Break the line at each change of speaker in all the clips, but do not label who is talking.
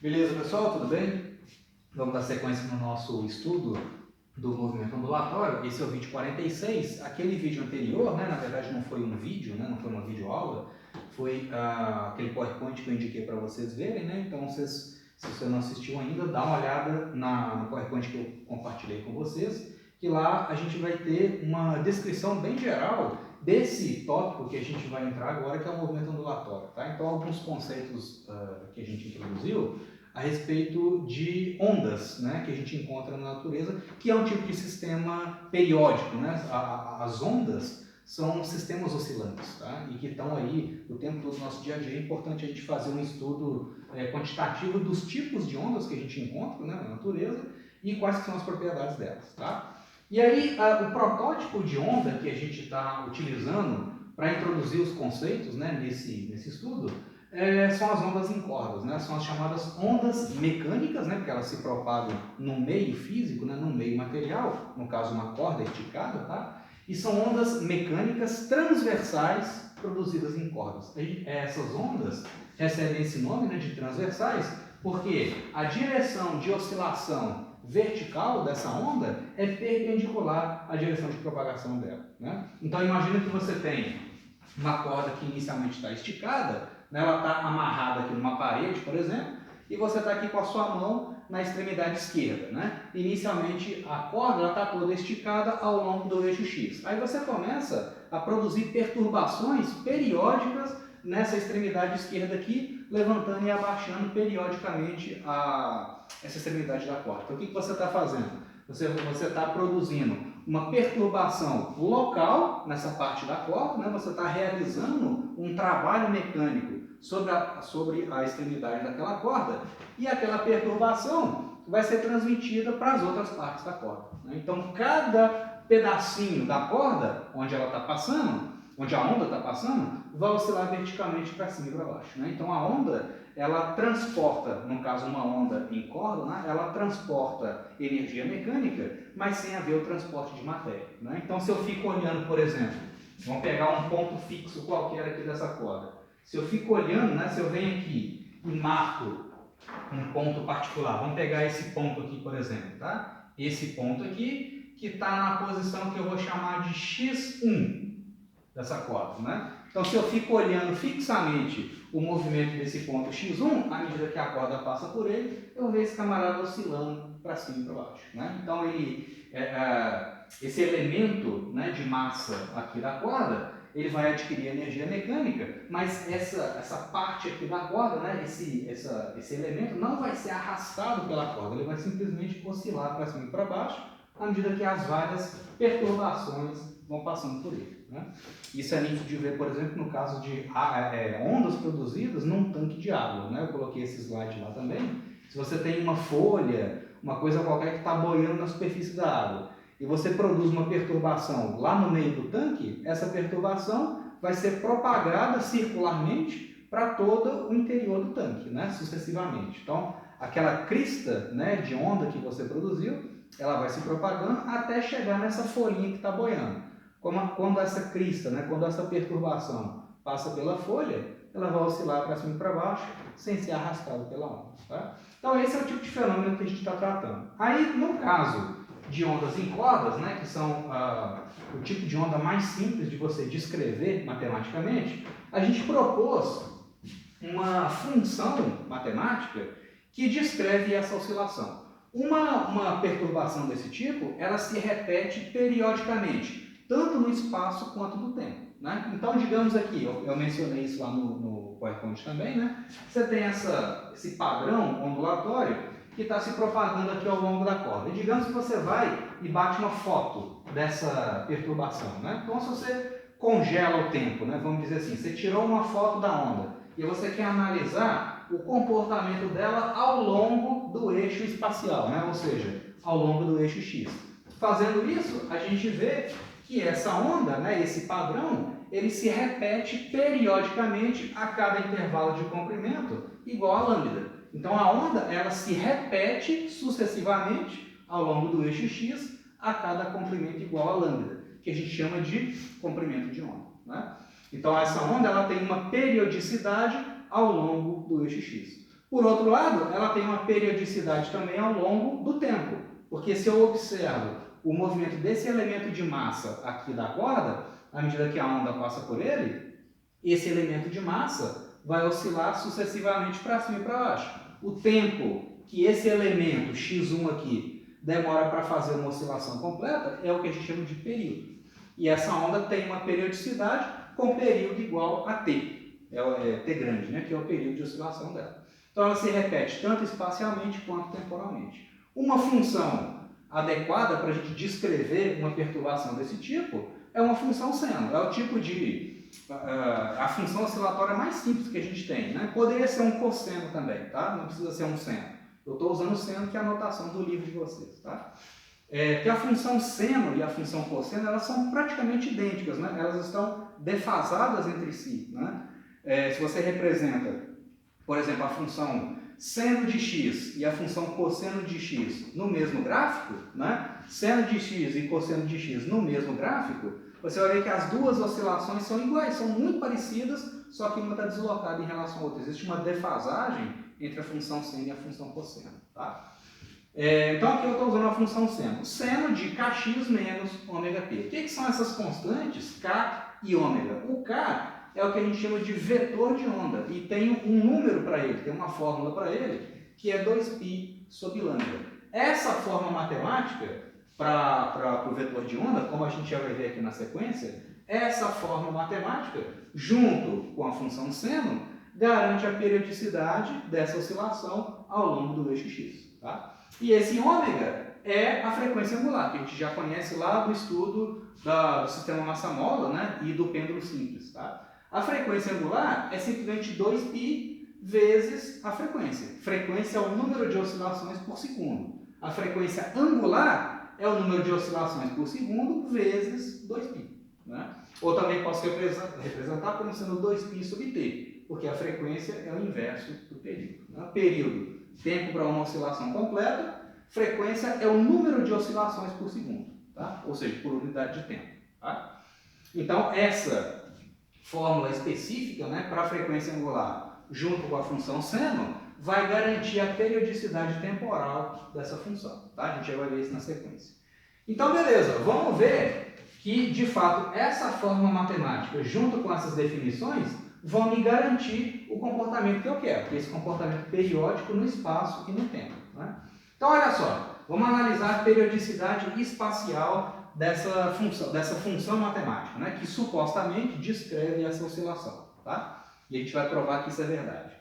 Beleza, pessoal? Tudo bem? Vamos dar sequência no nosso estudo do movimento ondulatório. Esse é o vídeo 46. Aquele vídeo anterior, na verdade não foi um vídeo, não foi uma videoaula, foi aquele PowerPoint que eu indiquei para vocês verem, Então, se você não assistiu ainda, dá uma olhada no PowerPoint que eu compartilhei com vocês, que lá a gente vai ter uma descrição bem geral desse tópico que a gente vai entrar agora, que é o movimento ondulatório, tá? Então, alguns conceitos que a gente introduziu a respeito de ondas, que a gente encontra na natureza, que é um tipo de sistema periódico, As ondas são sistemas oscilantes, tá? E que estão aí o tempo todo no nosso dia a dia. É importante a gente fazer um estudo quantitativo dos tipos de ondas que a gente encontra, na natureza e quais são as propriedades delas, tá? E aí, o protótipo de onda que a gente está utilizando para introduzir os conceitos, nesse estudo, são as ondas em cordas, São as chamadas ondas mecânicas, Porque elas se propagam no meio físico, no meio material, no caso uma corda esticada, tá? E são ondas mecânicas transversais produzidas em cordas. Essas ondas recebem esse nome, de transversais, porque a direção de oscilação vertical dessa onda é perpendicular à direção de propagação dela, Então imagina que você tem uma corda que inicialmente está esticada, ela está amarrada aqui numa parede, por exemplo, e você está aqui com a sua mão na extremidade esquerda, Inicialmente a corda está toda esticada ao longo do eixo X. Aí você começa a produzir perturbações periódicas nessa extremidade esquerda aqui, levantando e abaixando periodicamente essa extremidade da corda. Então o que você está fazendo? Você está produzindo uma perturbação local nessa parte da corda, Você está realizando um trabalho mecânico sobre a extremidade daquela corda e aquela perturbação vai ser transmitida para as outras partes da corda. Então, cada pedacinho da corda, onde ela está passando, onde a onda está passando, vai oscilar verticalmente para cima e para baixo. Então, a onda, ela transporta, no caso uma onda em corda, ela transporta energia mecânica, mas sem haver o transporte de matéria. Então, se eu fico olhando, por exemplo, vamos pegar um ponto fixo qualquer aqui dessa corda. Se eu fico olhando, se eu venho aqui e marco um ponto particular, vamos pegar esse ponto aqui, por exemplo, tá? Esse ponto aqui, que está na posição que eu vou chamar de X1 dessa corda, Então, se eu fico olhando fixamente o movimento desse ponto X1, à medida que a corda passa por ele, eu vejo esse camarada oscilando para cima e para baixo, Então, esse elemento, de massa aqui da corda, ele vai adquirir energia mecânica, mas essa parte aqui da corda, esse elemento não vai ser arrastado pela corda, ele vai simplesmente oscilar para cima e para baixo, à medida que as várias perturbações vão passando por ele. Isso é nítido de ver, por exemplo, no caso de ondas produzidas num tanque de água. Eu coloquei esse slide lá também. Se você tem uma folha, uma coisa qualquer que está boiando na superfície da água, e você produz uma perturbação lá no meio do tanque, essa perturbação vai ser propagada circularmente para todo o interior do tanque, sucessivamente. Então, aquela crista, de onda que você produziu, ela vai se propagando até chegar nessa folhinha que está boiando. Quando essa crista, quando essa perturbação passa pela folha, ela vai oscilar para cima e para baixo, sem ser arrastada pela onda. Tá? Então, esse é o tipo de fenômeno que a gente está tratando. Aí, no caso de ondas em cordas, que são o tipo de onda mais simples de você descrever matematicamente, a gente propôs uma função matemática que descreve essa oscilação. Uma perturbação desse tipo, ela se repete periodicamente, tanto no espaço quanto no tempo. Então, digamos aqui, eu mencionei isso lá no PowerPoint também, Você tem esse padrão ondulatório que está se propagando aqui ao longo da corda. E digamos que você vai e bate uma foto dessa perturbação. Então, se você congela o tempo, vamos dizer assim, você tirou uma foto da onda e você quer analisar o comportamento dela ao longo do eixo espacial, ou seja, ao longo do eixo X. Fazendo isso, a gente vê que essa onda, esse padrão, ele se repete periodicamente a cada intervalo de comprimento igual a lambda. Então, a onda ela se repete sucessivamente ao longo do eixo X a cada comprimento igual a lambda, que a gente chama de comprimento de onda. Então, essa onda ela tem uma periodicidade ao longo do eixo X. Por outro lado, ela tem uma periodicidade também ao longo do tempo, porque se eu observo o movimento desse elemento de massa aqui da corda, à medida que a onda passa por ele, esse elemento de massa vai oscilar sucessivamente para cima e para baixo. O tempo que esse elemento x1 aqui demora para fazer uma oscilação completa é o que a gente chama de período. E essa onda tem uma periodicidade com período igual a t, t grande, né, que é o período de oscilação dela. Então ela se repete tanto espacialmente quanto temporalmente. Uma função adequada para a gente descrever uma perturbação desse tipo é uma função seno. É o tipo de... a função oscilatória mais simples que a gente tem, né? Poderia ser um cosseno também, tá? Não precisa ser um seno. Eu estou usando o seno, que é a anotação do livro de vocês, tá? Que a função seno e a função cosseno, elas são praticamente idênticas, né? Elas estão defasadas entre si, né? Se você representa, por exemplo, a função seno de x e a função cosseno de x no mesmo gráfico, né? Seno de x e cosseno de x no mesmo gráfico, você vai ver que as duas oscilações são iguais, são muito parecidas, só que uma está deslocada em relação à outra. Existe uma defasagem entre a função seno e a função cosseno, tá? Então aqui eu estou usando a função seno. Seno de kx menos ômega t. O que são essas constantes? K e ômega. O K é o que a gente chama de vetor de onda e tem um número para ele, tem uma fórmula para ele, que é 2π sobre lambda. Essa forma matemática para o vetor de onda, como a gente já vai ver aqui na sequência, essa forma matemática, junto com a função seno, garante a periodicidade dessa oscilação ao longo do eixo x. Tá? E esse ômega é a frequência angular, que a gente já conhece lá do estudo do sistema massa-mola, né, e do pêndulo simples. Tá? A frequência angular é simplesmente 2π vezes a frequência. Frequência é o número de oscilações por segundo. A frequência angular é o número de oscilações por segundo vezes 2π. Né? Ou também posso representar como sendo 2π sobre t, porque a frequência é o inverso do período. Né? Período, tempo para uma oscilação completa. Frequência é o número de oscilações por segundo, tá? Ou seja, por unidade de tempo. Tá? Então, essa fórmula específica, né, para a frequência angular junto com a função seno vai garantir a periodicidade temporal dessa função. Tá? A gente já vai ver isso na sequência. Então, beleza, vamos ver que, de fato, essa fórmula matemática junto com essas definições vão me garantir o comportamento que eu quero, que é esse comportamento periódico no espaço e no tempo. Né? Então, olha só, vamos analisar a periodicidade espacial dessa função matemática, né, que supostamente descreve essa oscilação. Tá? E a gente vai provar que isso é verdade.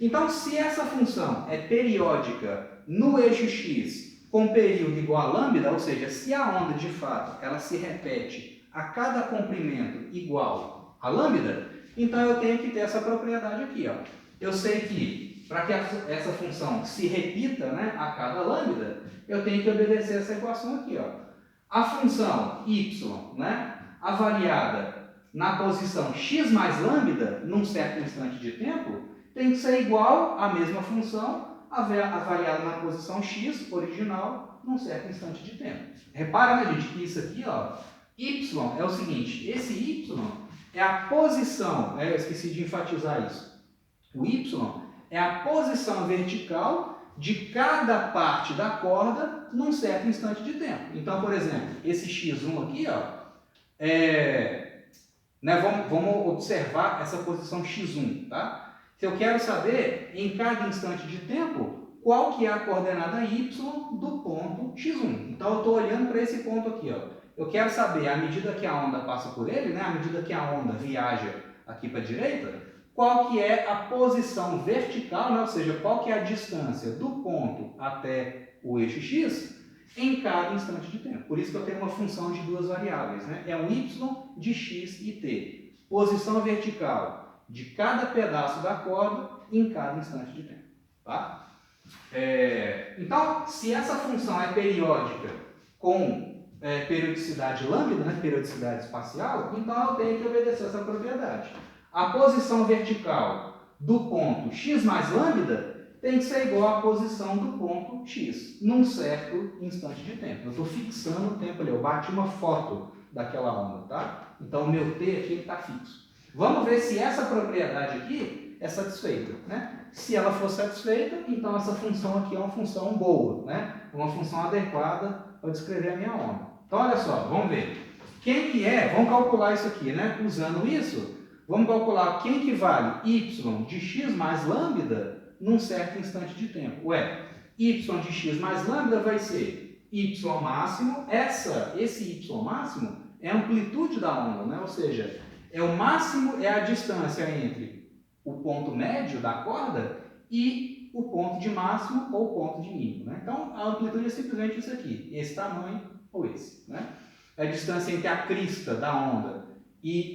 Então, se essa função é periódica no eixo x com período igual a lambda, ou seja, se a onda de fato ela se repete a cada comprimento igual a lambda, então eu tenho que ter essa propriedade aqui. Ó. Eu sei que para que essa função se repita, né, a cada lambda, eu tenho que obedecer essa equação aqui. Ó. A função y, né, avaliada na posição x mais lambda, num certo instante de tempo, tem que ser igual à mesma função avaliada na posição x original, num certo instante de tempo. Repara, né, gente, que isso aqui, ó, y é o seguinte, esse y é a posição, eu esqueci de enfatizar isso, o y é a posição vertical de cada parte da corda num certo instante de tempo. Então, por exemplo, esse x1 aqui, ó, vamos observar essa posição x1, tá? Se eu quero saber, em cada instante de tempo, qual que é a coordenada y do ponto x1. Então, eu estou olhando para esse ponto aqui, ó. Eu quero saber, à medida que a onda passa por ele, né, à medida que a onda viaja aqui para a direita, qual que é a posição vertical, né? Ou seja, qual que é a distância do ponto até o eixo x em cada instante de tempo. Por isso que eu tenho uma função de duas variáveis, né? É um y de x e t. Posição vertical de cada pedaço da corda em cada instante de tempo. Tá? Então, se essa função é periódica com periodicidade lambda, né? Periodicidade espacial, então eu tenho que obedecer essa propriedade. A posição vertical do ponto x mais lambda tem que ser igual à posição do ponto x, num certo instante de tempo. Eu estou fixando o tempo ali, eu bati uma foto daquela onda, tá? Então o meu t aqui está fixo. Vamos ver se essa propriedade aqui é satisfeita, né? Se ela for satisfeita, então essa função aqui é uma função boa, né? Uma função adequada para descrever a minha onda. Então, olha só, vamos ver. Quem que é? Vamos calcular isso aqui, né? Usando isso, vamos calcular quem que vale y de x mais lambda num certo instante de tempo. Ué, y de x mais lambda vai ser y máximo, esse y máximo é a amplitude da onda, né? Ou seja, é o máximo, é a distância entre o ponto médio da corda e o ponto de máximo ou o ponto de mínimo, né? Então, a amplitude é simplesmente isso aqui, esse tamanho ou esse, né? A distância entre a crista da onda e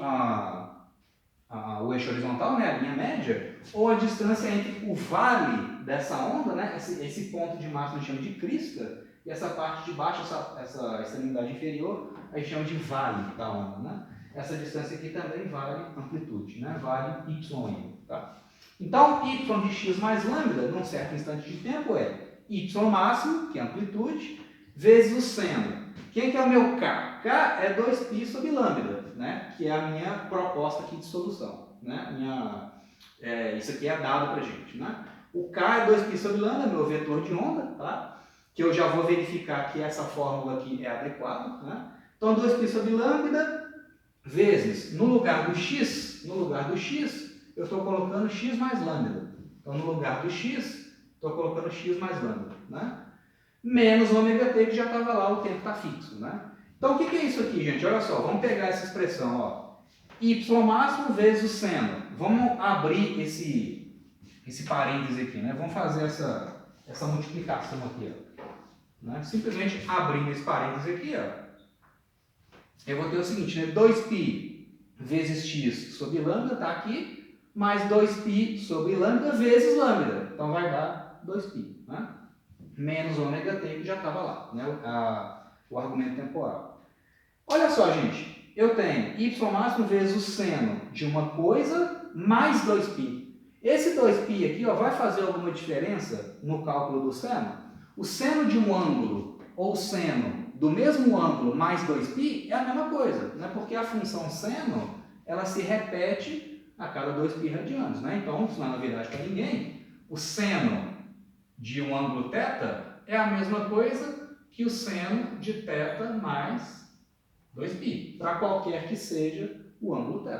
o eixo horizontal, né, a linha média, ou a distância entre o vale dessa onda, né, esse ponto de máximo a gente chama de crista, e essa parte de baixo, essa extremidade inferior, a gente chama de vale da onda, né? Essa distância aqui também vale amplitude, né? Vale y. Tá? Então, y de x mais lambda, num certo instante de tempo, é y máximo, que é amplitude, vezes o seno. Quem que é o meu K? K é 2π sobre lambda, né? Que é a minha proposta aqui de solução. Né? Isso aqui é dado para a gente. Né? O K é 2π sobre lambda, meu vetor de onda, tá? Que eu já vou verificar que essa fórmula aqui é adequada. Né? Então, 2π sobre lambda vezes, no lugar do x, eu estou colocando x mais lambda. Então, no lugar do x, estou colocando x mais lambda. Né? Menos ômega t, que já estava lá, o tempo está fixo. Né? Então, o que é isso aqui, gente? Olha só, vamos pegar essa expressão, ó. Y máximo vezes o seno. Vamos abrir esse parêntese aqui, né? Vamos fazer essa multiplicação aqui, ó. Né? Simplesmente abrindo esse parêntese aqui, ó. Eu vou ter o seguinte, né? 2π vezes x sobre lambda, está aqui, mais 2π sobre lambda vezes lambda. Então, vai dar 2π, né? Menos ômega t, que já estava lá, né? O argumento temporal. Olha só, gente, eu tenho y máximo vezes o seno de uma coisa mais 2π. Esse 2π aqui, ó, vai fazer alguma diferença no cálculo do seno? O seno de um ângulo ou seno do mesmo ângulo mais 2π é a mesma coisa, né? Porque a função seno, ela se repete a cada 2π radianos, né? Então, isso não é novidade para ninguém. O seno de um ângulo θ é a mesma coisa que o seno de θ mais 2π, para qualquer que seja o ângulo θ.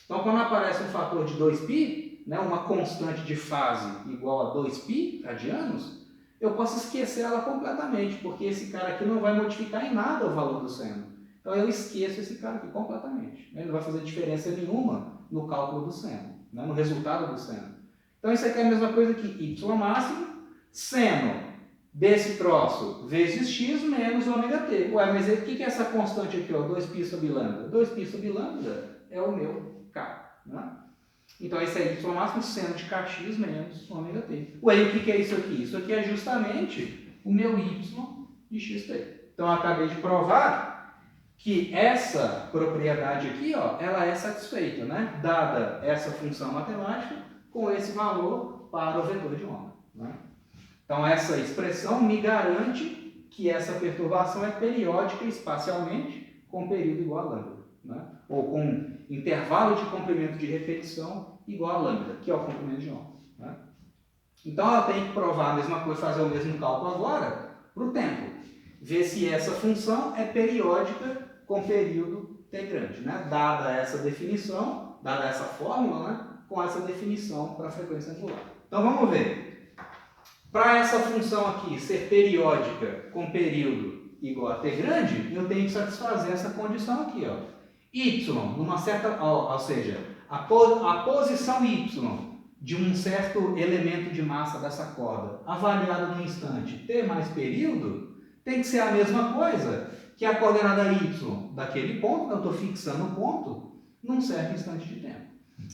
Então, quando aparece um fator de 2π, né, uma constante de fase igual a 2π radianos, eu posso esquecer ela completamente, porque esse cara aqui não vai modificar em nada o valor do seno. Então, eu esqueço esse cara aqui completamente. Ele não vai fazer diferença nenhuma no cálculo do seno, né, no resultado do seno. Então, isso aqui é a mesma coisa que y máximo, seno desse troço vezes x menos ômega t. Ué, mas o que é essa constante aqui, ó? 2π sobre lambda? 2π sobre lambda é o meu K. Né? Então, esse é y máximo, seno de kx menos ômega t. Ué, e o que é isso aqui? Isso aqui é justamente o meu y de xt. Então, eu acabei de provar que essa propriedade aqui, ó, ela é satisfeita, né? Dada essa função matemática com esse valor para o vetor de onda. Né? Então, essa expressão me garante que essa perturbação é periódica espacialmente com período igual a lambda, né? Ou com intervalo de comprimento de repetição igual a lambda, que é o comprimento de onda. Né? Então, eu tenho que provar a mesma coisa, fazer o mesmo cálculo agora para o tempo. Ver se essa função é periódica com período t grande, né? Dada essa definição, dada essa fórmula, né? Com essa definição para a frequência angular. Então, vamos ver. Para essa função aqui ser periódica com período igual a t grande, eu tenho que satisfazer essa condição aqui, ó. Y, numa certa, ou seja, a posição y de um certo elemento de massa dessa corda, avaliado no instante t mais período, tem que ser a mesma coisa que a coordenada y daquele ponto, eu estou fixando o ponto, num certo instante de tempo.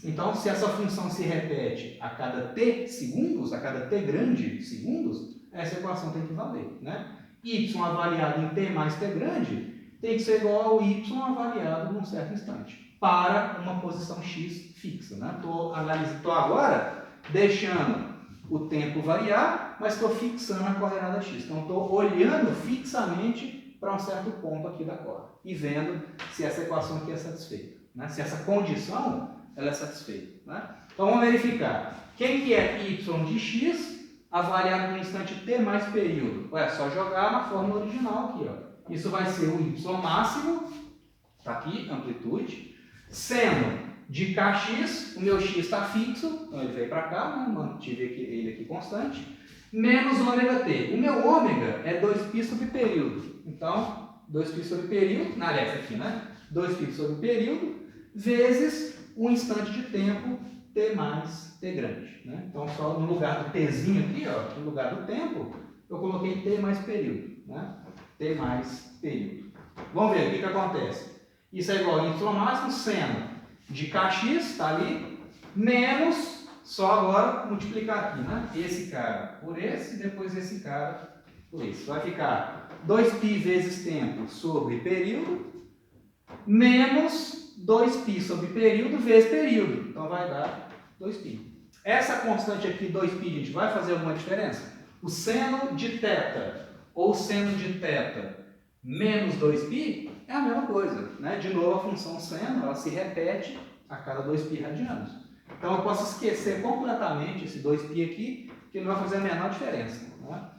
Então, se essa função se repete a cada t segundos, a cada t grande segundos, essa equação tem que valer, né? Y avaliado em t mais t grande tem que ser igual ao y avaliado num certo instante, para uma posição x fixa, né? Estou agora deixando o tempo variar, mas estou fixando a coordenada x. Então, estou olhando fixamente para um certo ponto aqui da corda e vendo se essa equação aqui é satisfeita, né? Se essa condição ela é satisfeita. né? Então vamos verificar. Quem que é y de x avaliado no instante t mais período? É só jogar na fórmula original aqui, ó. Isso vai ser o y máximo, tá aqui, amplitude, seno de kx, o meu x está fixo, então ele veio para cá, né? Mantive ele aqui constante, menos ômega t. O meu ômega é 2π sobre período. Então, 2π sobre período, aliás, aqui, né? 2π sobre período, vezes o instante de tempo t mais t grande, né? Então, só no lugar do tzinho aqui, ó, no lugar do tempo, eu coloquei t mais período, né? T mais período. Vamos ver o que acontece. Isso é igual a y máximo seno de kx, está ali, menos, só agora multiplicar aqui, né? Esse cara por esse, depois esse cara por esse. Vai ficar 2π vezes tempo sobre período, menos 2π sobre período vezes período. Então vai dar 2π. Essa constante aqui, 2π, gente, vai fazer alguma diferença? O seno de θ ou seno de θ menos 2π é a mesma coisa, né? De novo, a função seno, ela se repete a cada 2π radianos. Então, eu posso esquecer completamente esse 2π aqui, que não vai fazer a menor diferença, né?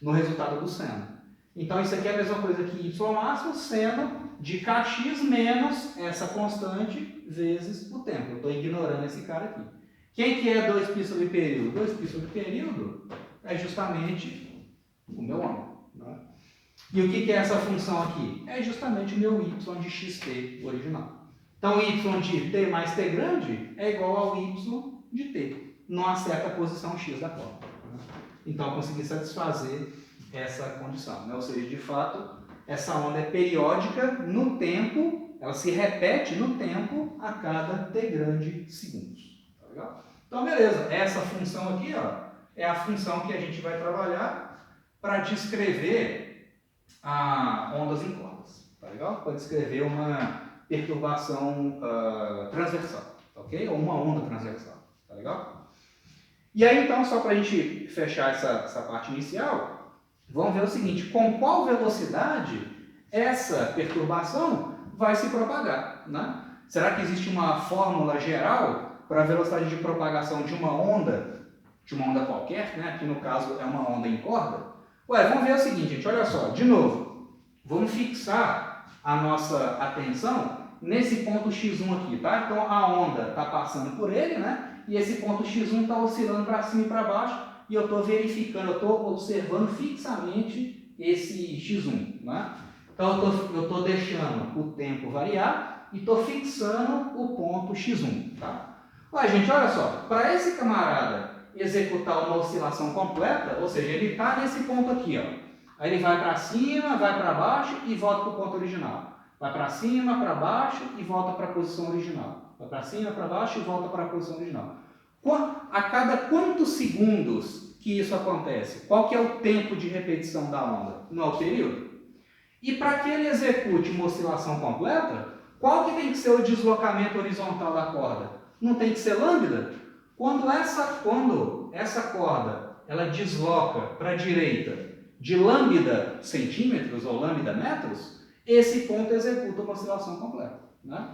No resultado do seno. Então, isso aqui é a mesma coisa que y máximo, seno de kx menos essa constante vezes o tempo. Eu estou ignorando esse cara aqui. Quem que é 2π sobre período? 2π sobre período é justamente o meu ômega, né? E o que é essa função aqui? É justamente o meu y de xt original. Então, y de t mais t grande é igual ao y de t, numa certa posição x da corda. Então, eu consegui satisfazer essa condição, né? Ou seja, de fato, essa onda é periódica no tempo, ela se repete no tempo a cada t grande segundos. Tá legal? Então, beleza. Essa função aqui, ó, é a função que a gente vai trabalhar para descrever ondas em cordas. Tá legal? Para descrever uma perturbação transversal, ok? Ou uma onda transversal. Tá legal? E aí, então, só para a gente fechar essa parte inicial, vamos ver o seguinte: com qual velocidade essa perturbação vai se propagar, né? Será que existe uma fórmula geral para a velocidade de propagação de uma onda qualquer, né? Que no caso é uma onda em corda? Ué, vamos ver o seguinte, gente, olha só, de novo, vamos fixar a nossa atenção nesse ponto x1 aqui, tá? Então a onda está passando por ele, né? E esse ponto x1 está oscilando para cima e para baixo, e eu estou verificando, eu estou observando fixamente esse x1, né? Então eu estou deixando o tempo variar e estou fixando o ponto x1, tá? Ué, gente, olha só, para esse camarada executar uma oscilação completa, ou seja, ele está nesse ponto aqui, ó. Aí ele vai para cima, vai para baixo e volta para o ponto original. Vai para cima, para baixo e volta para a posição original. Vai para cima, para baixo e volta para a posição original. A cada quantos segundos que isso acontece? Qual que é o tempo de repetição da onda? Não é o período? E para que ele execute uma oscilação completa, qual que tem que ser o deslocamento horizontal da corda? Não tem que ser lambda? Quando essa corda ela desloca para a direita de lambda centímetros ou lambda metros, esse ponto executa uma oscilação completa, né?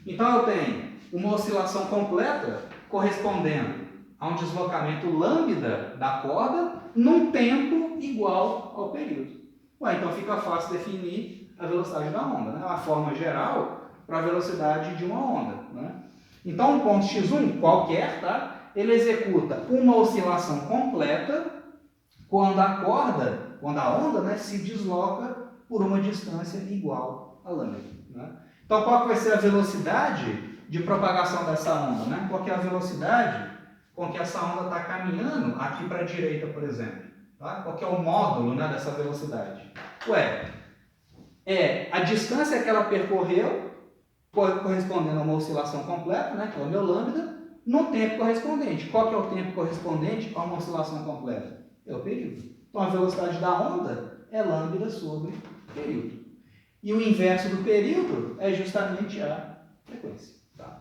Então eu tenho uma oscilação completa correspondendo a um deslocamento lambda da corda num tempo igual ao período. Ué, então fica fácil definir a velocidade da onda, né? A forma geral para a velocidade de uma onda, né? Então um ponto x1 qualquer, tá? Ele executa uma oscilação completa quando a onda, né, se desloca por uma distância igual a lambda, né? Então qual que vai ser a velocidade de propagação dessa onda, né? Qual que é a velocidade com que essa onda está caminhando aqui para a direita, por exemplo, tá? Qual que é o módulo, né, dessa velocidade? Ué, é a distância que ela percorreu correspondendo a uma oscilação completa, né, que é o meu lambda, no tempo correspondente. Qual que é o tempo correspondente a uma oscilação completa? É o período. Então a velocidade da onda é lambda sobre período. E o inverso do período é justamente a frequência. Tá?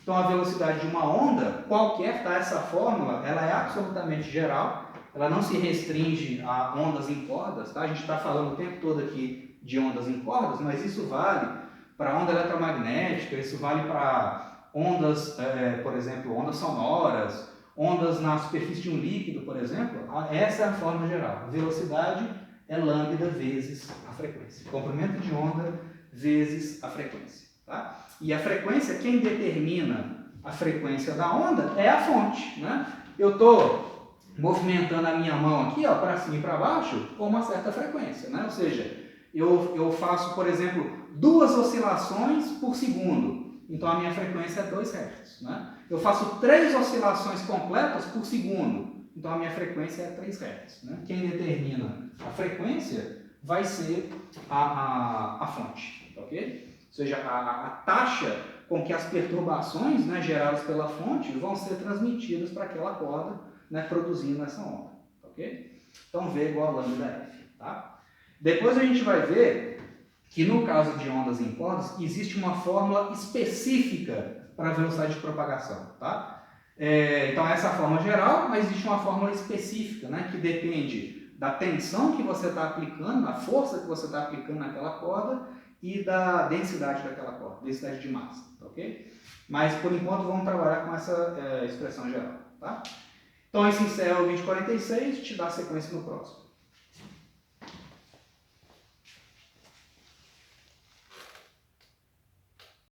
Então a velocidade de uma onda qualquer, tá? Essa fórmula, ela é absolutamente geral, ela não se restringe a ondas em cordas, tá? A gente está falando o tempo todo aqui de ondas em cordas, mas isso vale para onda eletromagnética, isso vale para ondas, por exemplo, ondas sonoras, ondas na superfície de um líquido, por exemplo, essa é a forma geral. A velocidade é lambda vezes a frequência. Comprimento de onda vezes a frequência. Tá? E a frequência, quem determina a frequência da onda é a fonte. Né? Eu estou movimentando a minha mão aqui, para cima e para baixo, com uma certa frequência. Né? Ou seja, eu faço, por exemplo, 2 oscilações por segundo. Então a minha frequência é 2 Hz. Né? Eu faço 3 oscilações completas por segundo. Então a minha frequência é 3 Hz. Né? Quem determina a frequência vai ser a fonte. Ok? Ou seja, a taxa com que as perturbações, né, geradas pela fonte vão ser transmitidas para aquela corda, né, produzindo essa onda. Ok? Então V igual a lambda F. Tá? Depois a gente vai ver que no caso de ondas em cordas existe uma fórmula específica para a velocidade de propagação. Tá? Então essa é a fórmula geral, mas existe uma fórmula específica, né, que depende da tensão que você está aplicando, da força que você está aplicando naquela corda e da densidade daquela corda, densidade de massa. Ok? Mas por enquanto vamos trabalhar com essa expressão geral. Tá? Então isso encerra o vídeo 46 e te dá sequência no próximo.